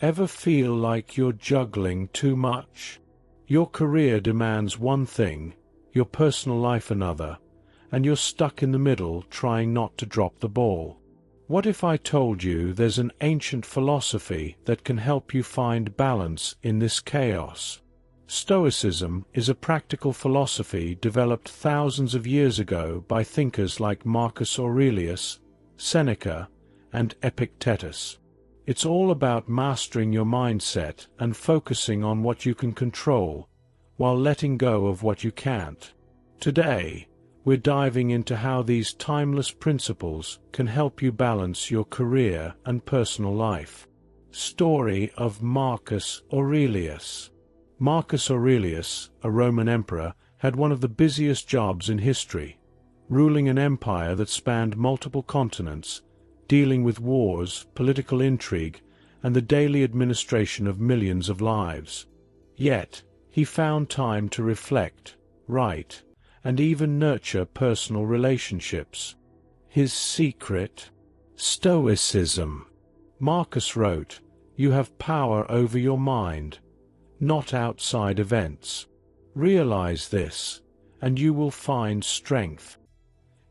Ever feel like you're juggling too much? Your career demands one thing, your personal life another, and you're stuck in the middle trying not to drop the ball. What if I told you there's an ancient philosophy that can help you find balance in this chaos? Stoicism is a practical philosophy developed thousands of years ago by thinkers like Marcus Aurelius, Seneca, and Epictetus. It's all about mastering your mindset and focusing on what you can control, while letting go of what you can't. Today, we're diving into how these timeless principles can help you balance your career and personal life. Story of Marcus Aurelius. Marcus Aurelius, a Roman emperor, had one of the busiest jobs in history, ruling an empire that spanned multiple continents, dealing with wars, political intrigue, and the daily administration of millions of lives. Yet, he found time to reflect, write, and even nurture personal relationships. His secret? Stoicism. Marcus wrote, "You have power over your mind, not outside events. Realize this, and you will find strength."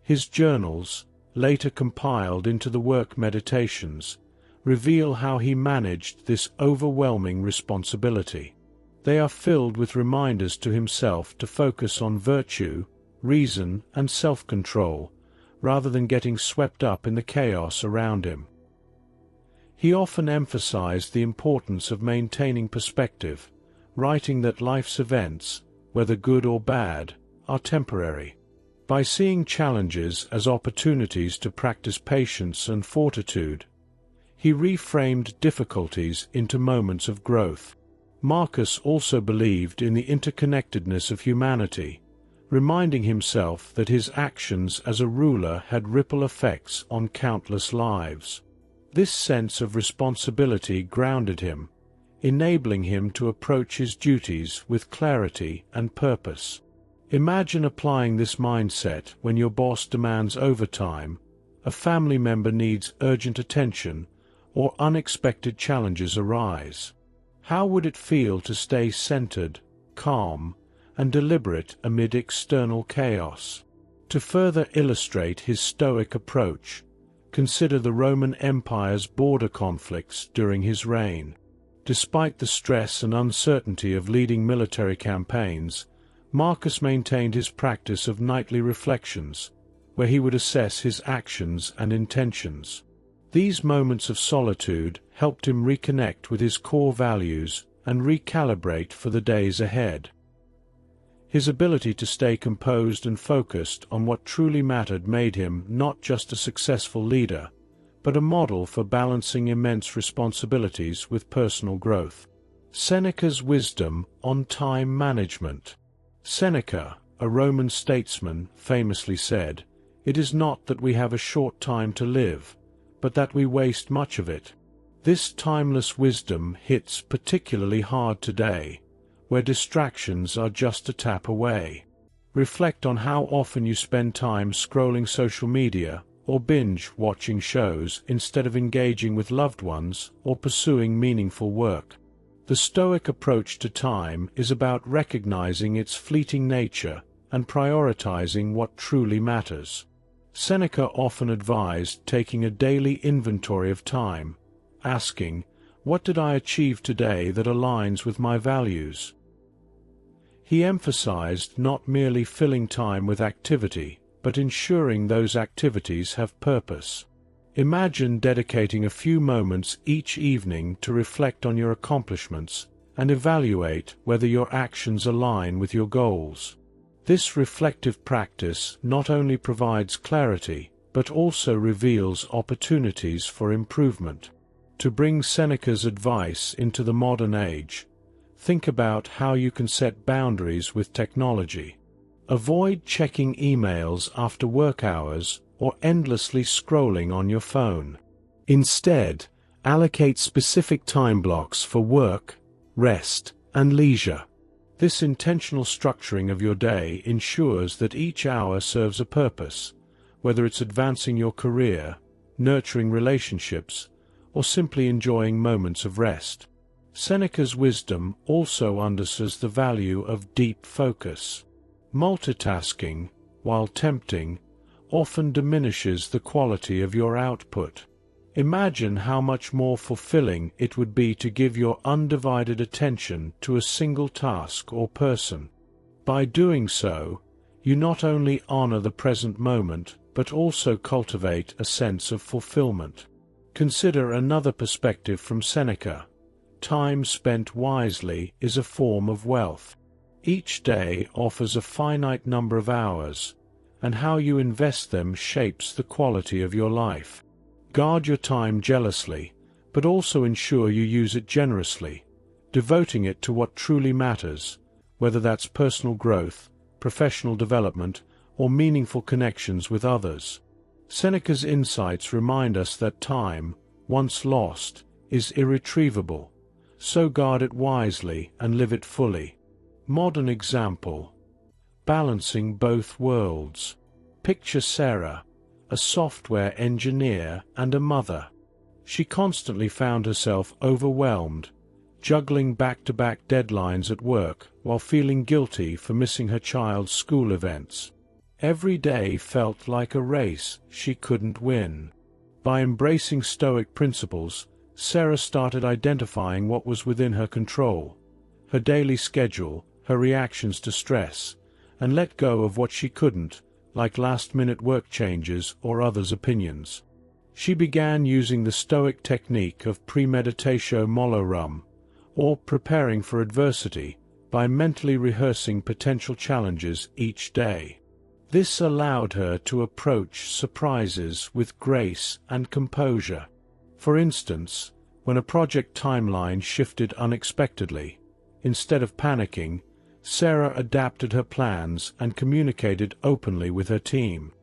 His journals, later compiled into the work Meditations, reveal how he managed this overwhelming responsibility. They are filled with reminders to himself to focus on virtue, reason, and self-control, rather than getting swept up in the chaos around him. He often emphasized the importance of maintaining perspective, writing that life's events, whether good or bad, are temporary. By seeing challenges as opportunities to practice patience and fortitude, he reframed difficulties into moments of growth. Marcus also believed in the interconnectedness of humanity, reminding himself that his actions as a ruler had ripple effects on countless lives. This sense of responsibility grounded him, enabling him to approach his duties with clarity and purpose. Imagine applying this mindset when your boss demands overtime, a family member needs urgent attention, or unexpected challenges arise. How would it feel to stay centered, calm, and deliberate amid external chaos? To further illustrate his Stoic approach, consider the Roman Empire's border conflicts during his reign. Despite the stress and uncertainty of leading military campaigns, Marcus maintained his practice of nightly reflections, where he would assess his actions and intentions. These moments of solitude helped him reconnect with his core values and recalibrate for the days ahead. His ability to stay composed and focused on what truly mattered made him not just a successful leader, but a model for balancing immense responsibilities with personal growth. Seneca's wisdom on time management. Seneca, a Roman statesman, famously said, "It is not that we have a short time to live, but that we waste much of it." This timeless wisdom hits particularly hard today, where distractions are just a tap away. Reflect on how often you spend time scrolling social media or binge-watching shows instead of engaging with loved ones or pursuing meaningful work. The Stoic approach to time is about recognizing its fleeting nature and prioritizing what truly matters. Seneca often advised taking a daily inventory of time, asking, "What did I achieve today that aligns with my values?" He emphasized not merely filling time with activity, but ensuring those activities have purpose. Imagine dedicating a few moments each evening to reflect on your accomplishments and evaluate whether your actions align with your goals. This reflective practice not only provides clarity, but also reveals opportunities for improvement. To bring Seneca's advice into the modern age, think about how you can set boundaries with technology. Avoid checking emails after work hours or endlessly scrolling on your phone. Instead, allocate specific time blocks for work, rest, and leisure. This intentional structuring of your day ensures that each hour serves a purpose, whether it's advancing your career, nurturing relationships, or simply enjoying moments of rest. Seneca's wisdom also underscores the value of deep focus. Multitasking, while tempting, often diminishes the quality of your output. Imagine how much more fulfilling it would be to give your undivided attention to a single task or person. By doing so, you not only honor the present moment, but also cultivate a sense of fulfillment. Consider another perspective from Seneca. Time spent wisely is a form of wealth. Each day offers a finite number of hours, and how you invest them shapes the quality of your life. Guard your time jealously, but also ensure you use it generously, devoting it to what truly matters, whether that's personal growth, professional development, or meaningful connections with others. Seneca's insights remind us that time, once lost, is irretrievable, so guard it wisely and live it fully. Modern example. Balancing both worlds. Picture Sarah, a software engineer and a mother. She constantly found herself overwhelmed, juggling back-to-back deadlines at work while feeling guilty for missing her child's school events. Every day felt like a race she couldn't win. By embracing Stoic principles, Sarah started identifying what was within her control, her daily schedule, her reactions to stress, and let go of what she couldn't, like last-minute work changes or others' opinions. She began using the Stoic technique of premeditatio malorum, or preparing for adversity, by mentally rehearsing potential challenges each day. This allowed her to approach surprises with grace and composure. For instance, when a project timeline shifted unexpectedly, instead of panicking, Sarah adapted her plans and communicated openly with her team.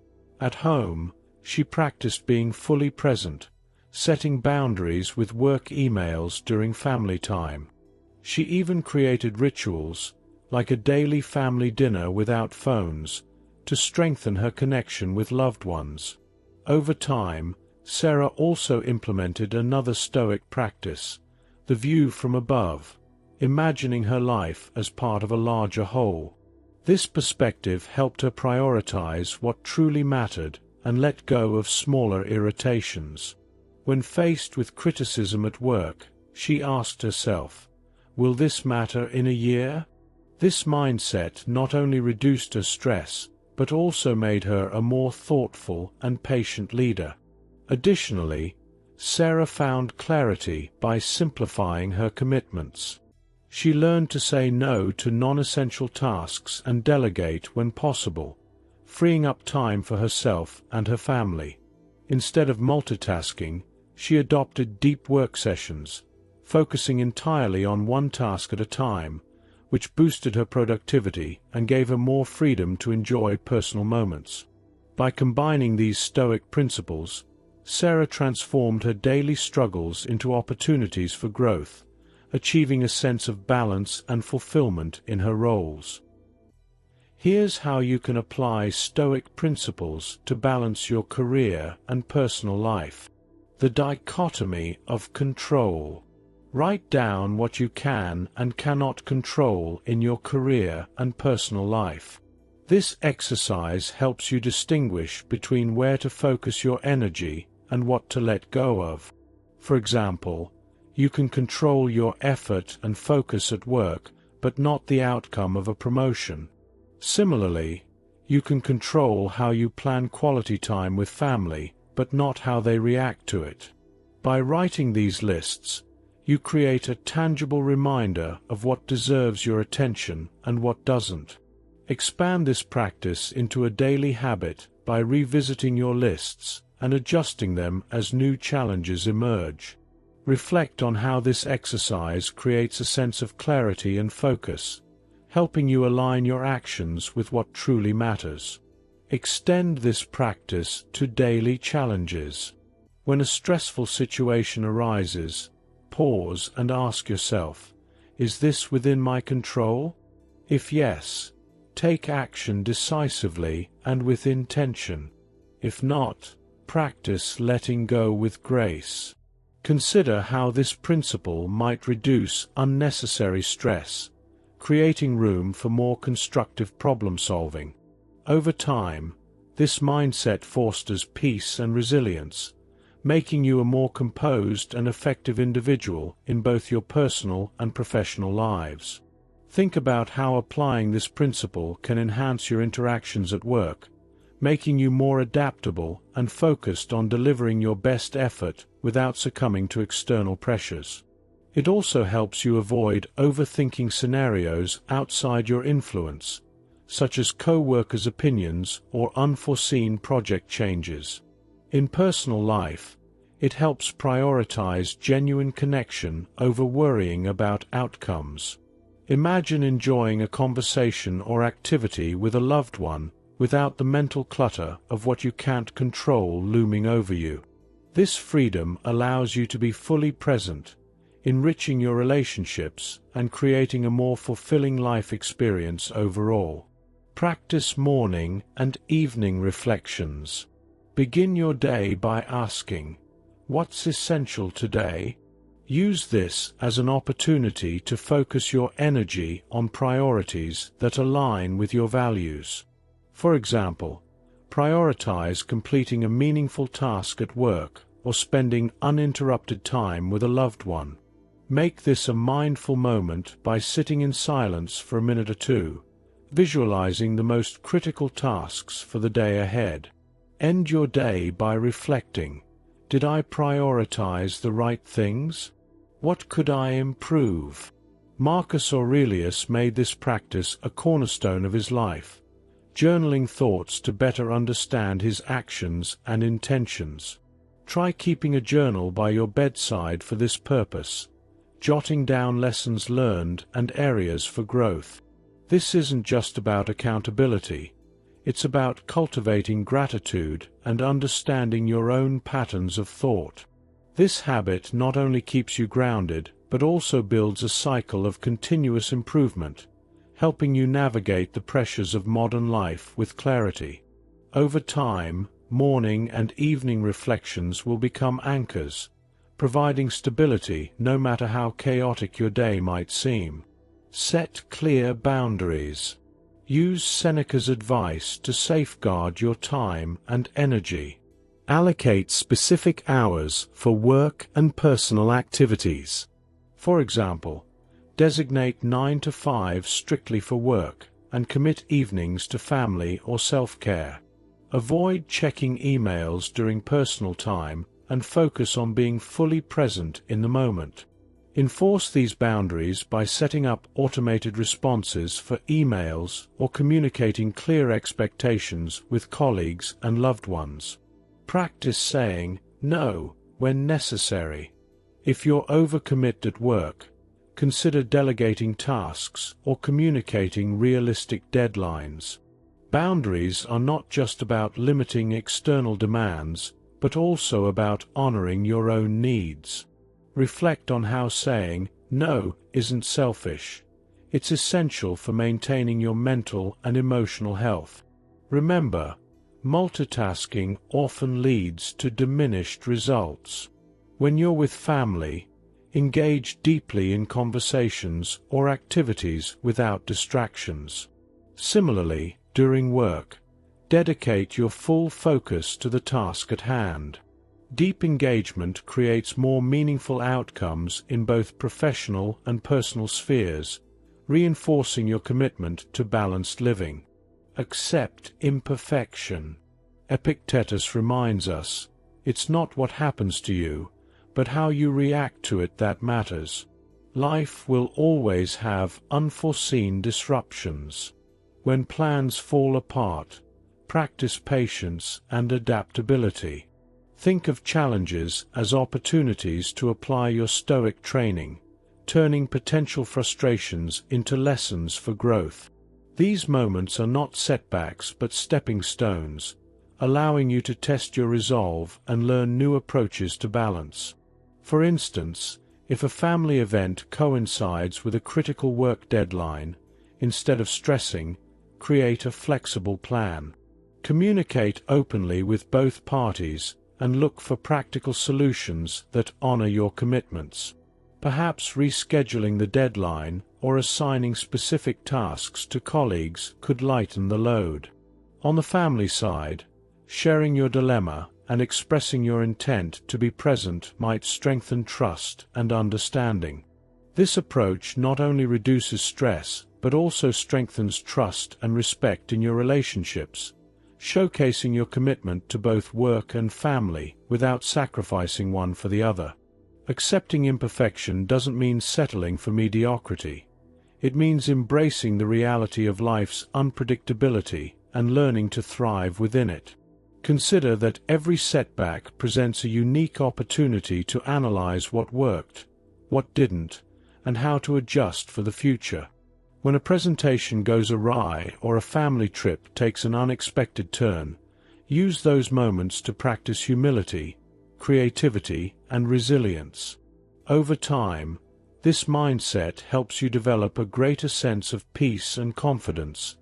At home, she practiced being fully present, setting boundaries with work emails during family time. She even created rituals, like a daily family dinner without phones, to strengthen her connection with loved ones. Over time, Sarah also implemented another Stoic practice, the view from above, imagining her life as part of a larger whole. This perspective helped her prioritize what truly mattered and let go of smaller irritations. When faced with criticism at work, she asked herself, "Will this matter in a year?" This mindset not only reduced her stress, but also made her a more thoughtful and patient leader. Additionally, Sarah found clarity by simplifying her commitments. She learned to say no to non-essential tasks and delegate when possible, freeing up time for herself and her family. Instead of multitasking, she adopted deep work sessions, focusing entirely on one task at a time, which boosted her productivity and gave her more freedom to enjoy personal moments. By combining these Stoic principles, Sarah transformed her daily struggles into opportunities for growth, achieving a sense of balance and fulfillment in her roles. Here's how you can apply Stoic principles to balance your career and personal life. The dichotomy of control. Write down what you can and cannot control in your career and personal life. This exercise helps you distinguish between where to focus your energy and what to let go of. For example, you can control your effort and focus at work, but not the outcome of a promotion. Similarly, you can control how you plan quality time with family, but not how they react to it. By writing these lists, you create a tangible reminder of what deserves your attention and what doesn't. Expand this practice into a daily habit by revisiting your lists and adjusting them as new challenges emerge. Reflect on how this exercise creates a sense of clarity and focus, helping you align your actions with what truly matters. Extend this practice to daily challenges. When a stressful situation arises, pause and ask yourself, "Is this within my control?" If yes, take action decisively and with intention. If not, practice letting go with grace. Consider how this principle might reduce unnecessary stress, creating room for more constructive problem-solving. Over time, this mindset fosters peace and resilience, making you a more composed and effective individual in both your personal and professional lives. Think about how applying this principle can enhance your interactions at work, making you more adaptable and focused on delivering your best effort without succumbing to external pressures. It also helps you avoid overthinking scenarios outside your influence, such as co-workers' opinions or unforeseen project changes. In personal life, it helps prioritize genuine connection over worrying about outcomes. Imagine enjoying a conversation or activity with a loved one without the mental clutter of what you can't control looming over you. This freedom allows you to be fully present, enriching your relationships and creating a more fulfilling life experience overall. Practice morning and evening reflections. Begin your day by asking, "What's essential today?" Use this as an opportunity to focus your energy on priorities that align with your values. For example, prioritize completing a meaningful task at work or spending uninterrupted time with a loved one. Make this a mindful moment by sitting in silence for a minute or two, visualizing the most critical tasks for the day ahead. End your day by reflecting, "Did I prioritize the right things? What could I improve?" Marcus Aurelius made this practice a cornerstone of his life, journaling thoughts to better understand his actions and intentions. Try keeping a journal by your bedside for this purpose, jotting down lessons learned and areas for growth. This isn't just about accountability. It's about cultivating gratitude and understanding your own patterns of thought. This habit not only keeps you grounded, but also builds a cycle of continuous improvement, helping you navigate the pressures of modern life with clarity. Over time, morning and evening reflections will become anchors, providing stability no matter how chaotic your day might seem. Set clear boundaries. Use Seneca's advice to safeguard your time and energy. Allocate specific hours for work and personal activities. For example, designate 9 to 5 strictly for work and commit evenings to family or self-care. Avoid checking emails during personal time and focus on being fully present in the moment. Enforce these boundaries by setting up automated responses for emails or communicating clear expectations with colleagues and loved ones. Practice saying no when necessary. If you're overcommitted at work, consider delegating tasks or communicating realistic deadlines. Boundaries are not just about limiting external demands, but also about honoring your own needs. Reflect on how saying no isn't selfish. It's essential for maintaining your mental and emotional health. Remember, multitasking often leads to diminished results. When you're with family, engage deeply in conversations or activities without distractions. Similarly, during work, dedicate your full focus to the task at hand. Deep engagement creates more meaningful outcomes in both professional and personal spheres, reinforcing your commitment to balanced living. Accept imperfection. Epictetus reminds us, it's not what happens to you, but how you react to it that matters. Life will always have unforeseen disruptions. When plans fall apart, practice patience and adaptability. Think of challenges as opportunities to apply your Stoic training, turning potential frustrations into lessons for growth. These moments are not setbacks but stepping stones, allowing you to test your resolve and learn new approaches to balance. For instance, if a family event coincides with a critical work deadline, instead of stressing, create a flexible plan. Communicate openly with both parties, and look for practical solutions that honor your commitments. Perhaps rescheduling the deadline or assigning specific tasks to colleagues could lighten the load. On the family side, sharing your dilemma and expressing your intent to be present might strengthen trust and understanding. This approach not only reduces stress, but also strengthens trust and respect in your relationships, showcasing your commitment to both work and family without sacrificing one for the other. Accepting imperfection doesn't mean settling for mediocrity. It means embracing the reality of life's unpredictability and learning to thrive within it. Consider that every setback presents a unique opportunity to analyze what worked, what didn't, and how to adjust for the future. When a presentation goes awry or a family trip takes an unexpected turn, use those moments to practice humility, creativity, and resilience. Over time, this mindset helps you develop a greater sense of peace and confidence,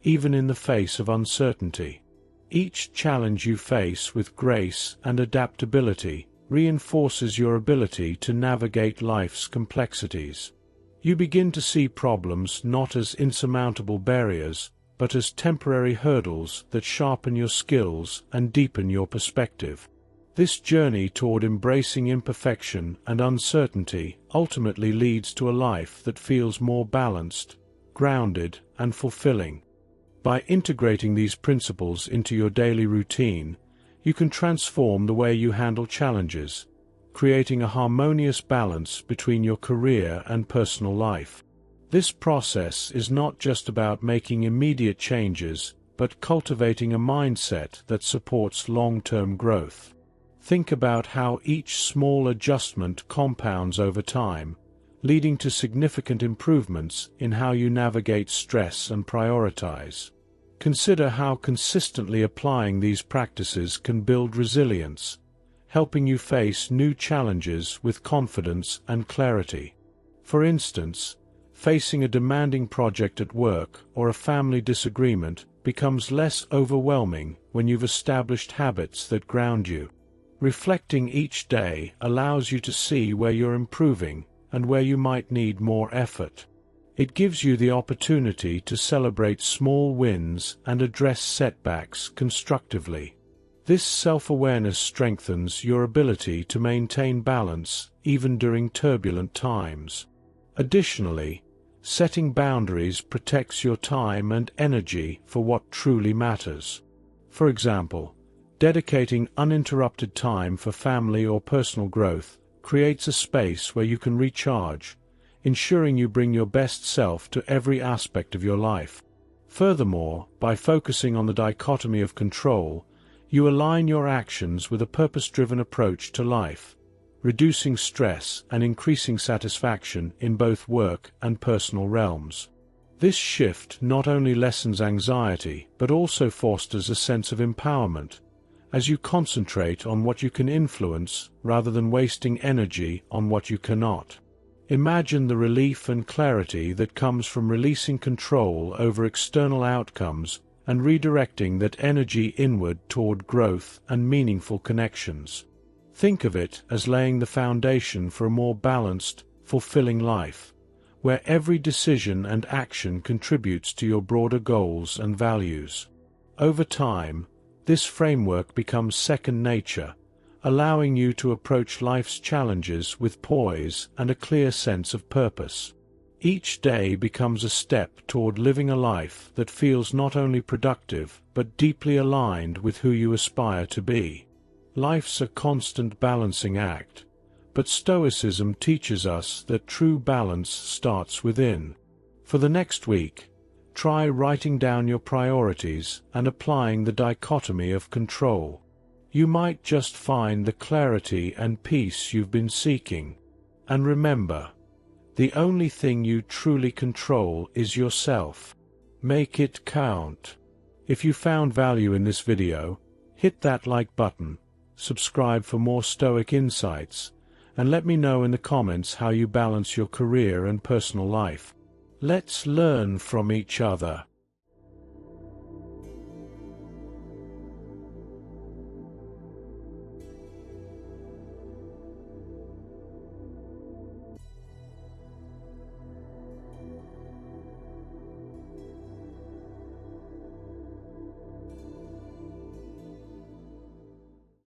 even in the face of uncertainty. Each challenge you face with grace and adaptability reinforces your ability to navigate life's complexities. You begin to see problems not as insurmountable barriers, but as temporary hurdles that sharpen your skills and deepen your perspective. This journey toward embracing imperfection and uncertainty ultimately leads to a life that feels more balanced, grounded, and fulfilling. By integrating these principles into your daily routine, you can transform the way you handle challenges, creating a harmonious balance between your career and personal life. This process is not just about making immediate changes, but cultivating a mindset that supports long-term growth. Think about how each small adjustment compounds over time, leading to significant improvements in how you navigate stress and prioritize. Consider how consistently applying these practices can build resilience, helping you face new challenges with confidence and clarity. For instance, facing a demanding project at work or a family disagreement becomes less overwhelming when you've established habits that ground you. Reflecting each day allows you to see where you're improving and where you might need more effort. It gives you the opportunity to celebrate small wins and address setbacks constructively. This self-awareness strengthens your ability to maintain balance even during turbulent times. Additionally, setting boundaries protects your time and energy for what truly matters. For example, dedicating uninterrupted time for family or personal growth creates a space where you can recharge, ensuring you bring your best self to every aspect of your life. Furthermore, by focusing on the dichotomy of control, you align your actions with a purpose-driven approach to life, reducing stress and increasing satisfaction in both work and personal realms. This shift not only lessens anxiety, but also fosters a sense of empowerment, as you concentrate on what you can influence rather than wasting energy on what you cannot. Imagine the relief and clarity that comes from releasing control over external outcomes and redirecting that energy inward toward growth and meaningful connections. Think of it as laying the foundation for a more balanced, fulfilling life, where every decision and action contributes to your broader goals and values. Over time, this framework becomes second nature, allowing you to approach life's challenges with poise and a clear sense of purpose. Each day becomes a step toward living a life that feels not only productive but deeply aligned with who you aspire to be. Life's a constant balancing act, but Stoicism teaches us that true balance starts within. For the next week, try writing down your priorities and applying the dichotomy of control. You might just find the clarity and peace you've been seeking. And remember, the only thing you truly control is yourself. Make it count. If you found value in this video, hit that like button, subscribe for more Stoic insights, and let me know in the comments how you balance your career and personal life. Let's learn from each other.